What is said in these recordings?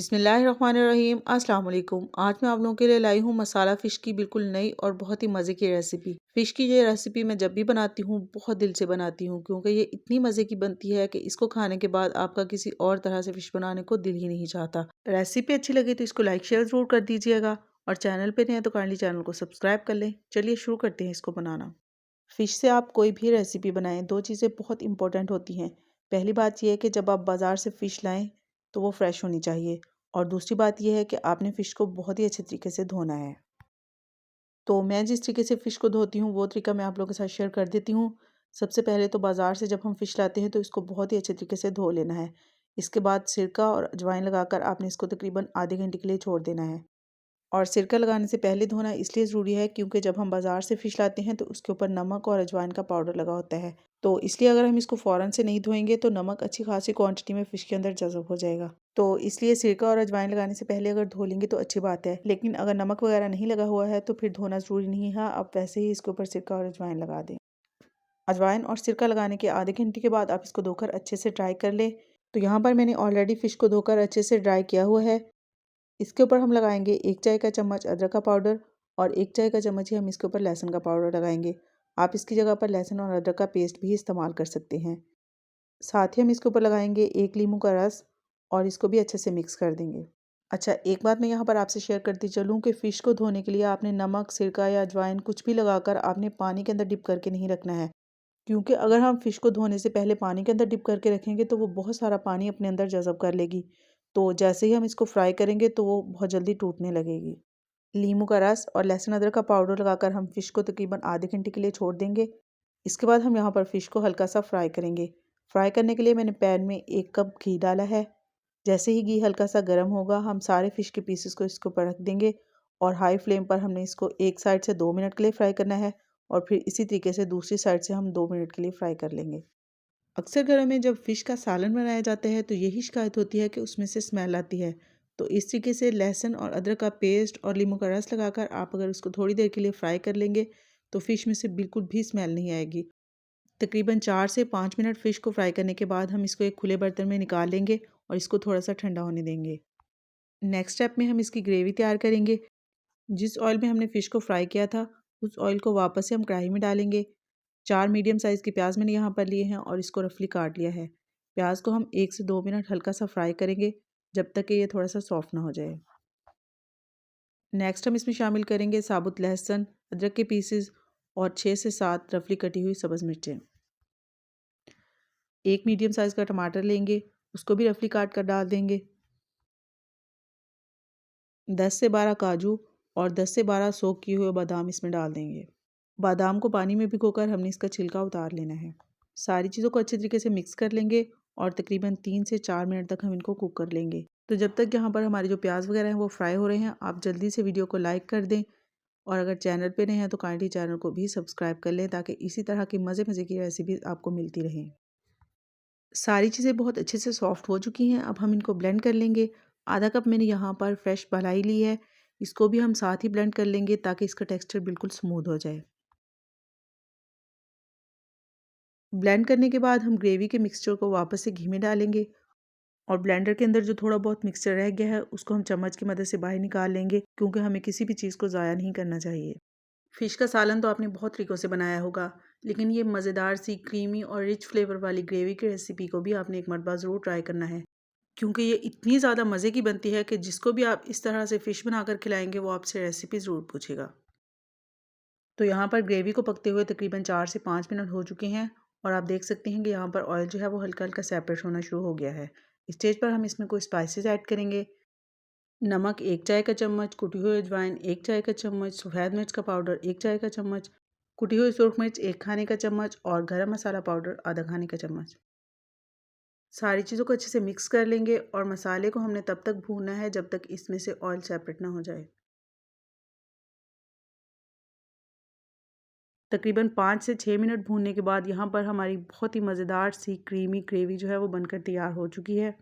बिस्मिल्लाहिर्रहमानिर्रहीम अस्सलाम वालेकुम। आज मैं आप लोगों के लिए लाई हूँ मसाला फ़िश की बिल्कुल नई और बहुत ही मज़े की रेसिपी। फ़िश की ये रेसिपी मैं जब भी बनाती हूँ बहुत दिल से बनाती हूँ, क्योंकि ये इतनी मज़े की बनती है कि इसको खाने के बाद आपका किसी और तरह से फ़िश बनाने को दिल ही नहीं चाहता। रेसिपी अच्छी लगी तो इसको लाइक शेयर ज़रूर कर दीजिएगा, और चैनल पर नहीं है तो काइंडली चैनल को सब्सक्राइब कर लें। चलिए शुरू करते हैं इसको बनाना। फ़िश से आप कोई भी रेसिपी बनाएं, दो चीज़ें बहुत इंपॉर्टेंट होती हैं। पहली बात यह है कि जब आप बाज़ार से फ़िश लाएं तो वो फ्रेश होनी चाहिए, और दूसरी बात यह है कि आपने फ़िश को बहुत ही अच्छे तरीके से धोना है। तो मैं जिस तरीके से फ़िश को धोती हूँ वो तरीका मैं आप लोगों के साथ शेयर कर देती हूँ। सबसे पहले तो बाज़ार से जब हम फ़िश लाते हैं तो इसको बहुत ही अच्छे तरीके से धो लेना है। इसके बाद सिरका और अजवाइन लगाकर आपने इसको तकरीबन आधे घंटे के लिए छोड़ देना है। और सिरका लगाने से पहले धोना इसलिए ज़रूरी है क्योंकि जब हम बाज़ार से फ़िश लाते हैं तो उसके ऊपर नमक और अजवाइन का पाउडर लगा होता है। तो इसलिए अगर हम इसको फ़ौरन से नहीं धोएंगे तो नमक अच्छी खासी क्वांटिटी में फ़िश के अंदर जज़ब हो जाएगा। तो इसलिए सिरका और अजवाइन लगाने से पहले अगर धो लेंगे तो अच्छी बात है, लेकिन अगर नमक वगैरह नहीं लगा हुआ है तो फिर धोना ज़रूरी नहीं है। आप वैसे ही इसके ऊपर सिरका और अजवाइन लगा दें। अजवाइन और सिरका लगाने के आधे घंटे के बाद आप इसको धोकर अच्छे से ड्राई कर लें। तो यहाँ पर मैंने ऑलरेडी फ़िश को धोकर अच्छे से ड्राई किया हुआ है। इसके ऊपर हम लगाएंगे 1 चाय का चम्मच अदरक का पाउडर, और 1 चाय का चम्मच ही हम इसके ऊपर लहसुन का पाउडर लगाएंगे। आप इसकी जगह पर लहसुन और अदरक का पेस्ट भी इस्तेमाल कर सकते हैं। साथ ही हम इसके ऊपर लगाएंगे 1 लीमू का रस, और इसको भी अच्छे से मिक्स कर देंगे। अच्छा, एक बात मैं यहाँ पर आपसे शेयर करती चलूँ कि फ़िश को धोने के लिए आपने नमक, सिरका या अजवाइन कुछ भी लगाकर आपने पानी के अंदर डिप करके नहीं रखना है, क्योंकि अगर हम फ़िश को धोने से पहले पानी के अंदर डिप करके रखेंगे तो वो बहुत सारा पानी अपने अंदर जज़ब कर लेगी। तो जैसे ही हम इसको फ्राई करेंगे तो वो बहुत जल्दी टूटने लगेगी। लीमू का रस और लहसुन अदरक का पाउडर लगाकर हम फ़िश को तकरीबन आधे घंटे के लिए छोड़ देंगे। इसके बाद हम यहाँ पर फ़िश को हल्का सा फ्राई करेंगे। फ्राई करने के लिए मैंने पैन में 1 कप घी डाला है। जैसे ही घी हल्का सा गर्म होगा हम सारे फ़िश के पीसेस को इसके ऊपर रख देंगे, और हाई फ्लेम पर हमने इसको एक साइड से 2 मिनट के लिए फ्राई करना है, और फिर इसी तरीके से दूसरी साइड से हम 2 मिनट के लिए फ्राई कर लेंगे। अक्सर घरों में जब फ़िश का सालन बनाया जाता है तो यही शिकायत होती है कि उसमें से स्मेल आती है। तो इस तरीके से लहसुन और अदरक का पेस्ट और नींबू का रस लगाकर आप अगर उसको थोड़ी देर के लिए फ्राई कर लेंगे तो फ़िश में से बिल्कुल भी स्मेल नहीं आएगी। तकरीबन 4 से 5 मिनट फ़िश को फ्राई करने के बाद हम इसको एक खुले बर्तन में निकाल लेंगे और इसको थोड़ा सा ठंडा होने देंगे। नेक्स्ट स्टेप में हम इसकी ग्रेवी तैयार करेंगे। जिस ऑयल में हमने फ़िश को फ्राई किया था उस ऑयल को वापस से हम कढ़ाई में डालेंगे। 4 मीडियम साइज़ के प्याज मैंने यहाँ पर लिए हैं और इसको रफली काट लिया है। प्याज को हम 1 से 2 मिनट हल्का सा फ्राई करेंगे जब तक कि ये थोड़ा सा सॉफ्ट ना हो जाए। नेक्स्ट हम इसमें शामिल करेंगे साबुत लहसुन, अदरक के पीसेस और 6 से 7 रफली कटी हुई सब्ज़ मिर्चें। एक मीडियम साइज़ का टमाटर लेंगे, उसको भी रफली काट कर डाल देंगे। 10 से 12 काजू और 10 से 12 सोक किए हुए बादाम इसमें डाल देंगे। बादाम को पानी में भिगोकर हमने इसका छिलका उतार लेना है। सारी चीज़ों को अच्छे तरीके से मिक्स कर लेंगे और तकरीबन 3 से 4 मिनट तक हम इनको कुक कर लेंगे। तो जब तक यहाँ पर हमारे जो प्याज वगैरह हैं वो फ्राई हो रहे हैं, आप जल्दी से वीडियो को लाइक कर दें, और अगर चैनल पे नए हैं तो काइंडली चैनल को भी सब्सक्राइब कर लें ताकि इसी तरह की मज़े मज़े की रेसिपीज़ आपको मिलती रहें। सारी चीज़ें बहुत अच्छे से सॉफ्ट हो चुकी हैं। अब हम इनको ब्लेंड कर लेंगे। आधा कप मैंने यहाँ पर फ्रेश मलाई ली है, इसको भी हम साथ ही ब्लेंड कर लेंगे ताकि इसका टेक्सचर बिल्कुल स्मूथ हो जाए। ब्लेंड करने के बाद हम ग्रेवी के मिक्सचर को वापस से घी में डालेंगे, और ब्लेंडर के अंदर जो थोड़ा बहुत मिक्सचर रह गया है उसको हम चम्मच की मदद से बाहर निकाल लेंगे, क्योंकि हमें किसी भी चीज़ को ज़ाया नहीं करना चाहिए। फ़िश का सालन तो आपने बहुत तरीक़ों से बनाया होगा, लेकिन ये मज़ेदार सी क्रीमी और रिच फ्लेवर वाली ग्रेवी की रेसिपी को भी आपने एक मरतबा ज़रूर ट्राई करना है, क्योंकि ये इतनी ज़्यादा मज़े की बनती है कि जिसको भी आप इस तरह से फ़िश बनाकर खिलाएंगे वो आपसे रेसिपी ज़रूर पूछेगा। तो यहाँ पर ग्रेवी को पकते हुए तकरीबन 4 से 5 मिनट हो चुके हैं, और आप देख सकते हैं कि यहाँ पर ऑयल जो है वो हल्का हल्का सेपरेट होना शुरू हो गया है। इस स्टेज पर हम इसमें कोई स्पाइसेस ऐड करेंगे। नमक 1 चाय का चम्मच, कुटी हुई अजवाइन 1 चाय का चम्मच, सफ़ेद मिर्च का पाउडर 1 चाय का चम्मच, कुटी हुई सुरख मिर्च 1 खाने का चम्मच, और गरम मसाला पाउडर आधा खाने का चम्मच। सारी चीज़ों को अच्छे से मिक्स कर लेंगे, और मसाले को हमने तब तक भूनना है जब तक इसमें से ऑयल सेपरेट ना हो जाए। तकरीबन 5 से 6 मिनट भूनने के बाद यहाँ पर हमारी बहुत ही मज़ेदार सी क्रीमी ग्रेवी जो है वो बनकर तैयार हो चुकी है।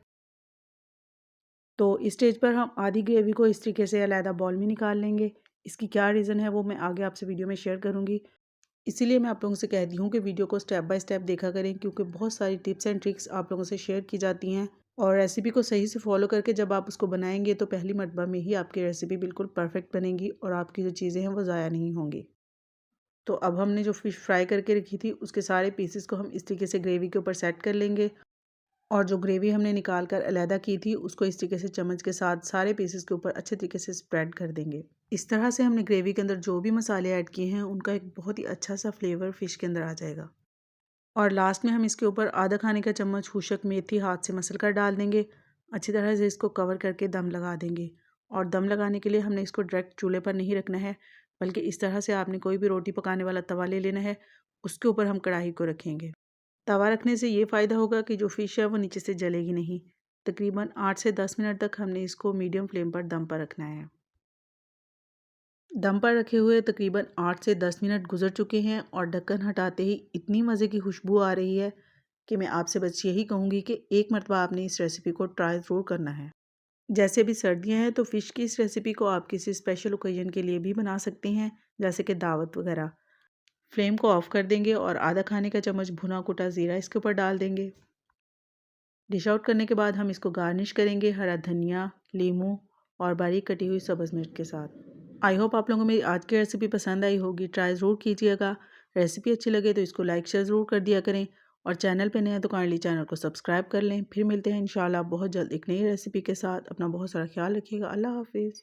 तो इस स्टेज पर हम आधी ग्रेवी को इस तरीके से अलहदा बाउल में निकाल लेंगे। इसकी क्या रीज़न है वो मैं आगे आपसे वीडियो में शेयर करूँगी। इसीलिए मैं आप लोगों से कहती हूँ कि वीडियो को स्टेप बाय स्टेप देखा करें, क्योंकि बहुत सारी टिप्स एंड ट्रिक्स आप लोगों से शेयर की जाती हैं और रेसिपी को सही से फॉलो करके जब आप उसको बनाएंगे तो पहली मरतबा में ही आपकी रेसिपी बिल्कुल परफेक्ट बनेगी और आपकी जो चीज़ें हैं वो ज़ाया नहीं होंगी। तो अब हमने जो फ़िश फ्राई करके रखी थी उसके सारे पीसेस को हम इस तरीके से ग्रेवी के ऊपर सेट कर लेंगे और जो ग्रेवी हमने निकाल कर अलहदा की थी उसको इस तरीके से चम्मच के साथ सारे पीसेस के ऊपर अच्छे तरीके से स्प्रेड कर देंगे। इस तरह से हमने ग्रेवी के अंदर जो भी मसाले ऐड किए हैं उनका एक बहुत ही अच्छा सा फ्लेवर फ़िश के अंदर आ जाएगा। और लास्ट में हम इसके ऊपर आधा खाने का चम्मच हुशक मेथी हाथ से मसल कर डाल देंगे। अच्छी तरह से इसको कवर करके दम लगा देंगे। और दम लगाने के लिए हमने इसको डायरेक्ट चूल्हे पर नहीं रखना है, बल्कि इस तरह से आपने कोई भी रोटी पकाने वाला तवा ले लेना है, उसके ऊपर हम कढ़ाई को रखेंगे। तवा रखने से ये फ़ायदा होगा कि जो फ़िश है वो नीचे से जलेगी नहीं। तकरीबन 8 से 10 मिनट तक हमने इसको मीडियम फ्लेम पर दम पर रखना है। दम पर रखे हुए तकरीबन 8 से 10 मिनट गुजर चुके हैं और ढक्कन हटाते ही इतनी मज़े की खुशबू आ रही है कि मैं आपसे बस यही कहूँगी कि एक मरतबा आपने इस रेसिपी को ट्राई ज़रूर करना है। जैसे अभी सर्दियाँ हैं तो फ़िश की इस रेसिपी को आप किसी स्पेशल ओकेजन के लिए भी बना सकते हैं, जैसे कि दावत वगैरह। फ्लेम को ऑफ़ कर देंगे और आधा खाने का चम्मच भुना कुटा ज़ीरा इसके ऊपर डाल देंगे। डिश आउट करने के बाद हम इसको गार्निश करेंगे हरा धनिया, लीमू और बारीक कटी हुई सब्ज़ मिर्च के साथ। आई होप आप लोगों को मेरी आज की रेसिपी पसंद आई होगी। ट्राई ज़रूर कीजिएगा। रेसिपी अच्छी लगे तो इसको लाइक शेयर ज़रूर कर दिया करें और चैनल पे नए हैं तो काइंडली चैनल को सब्सक्राइब कर लें। फिर मिलते हैं इंशाल्लाह बहुत जल्द एक नई रेसिपी के साथ। अपना बहुत सारा ख्याल रखिएगा। अल्लाह हाफ़िज़।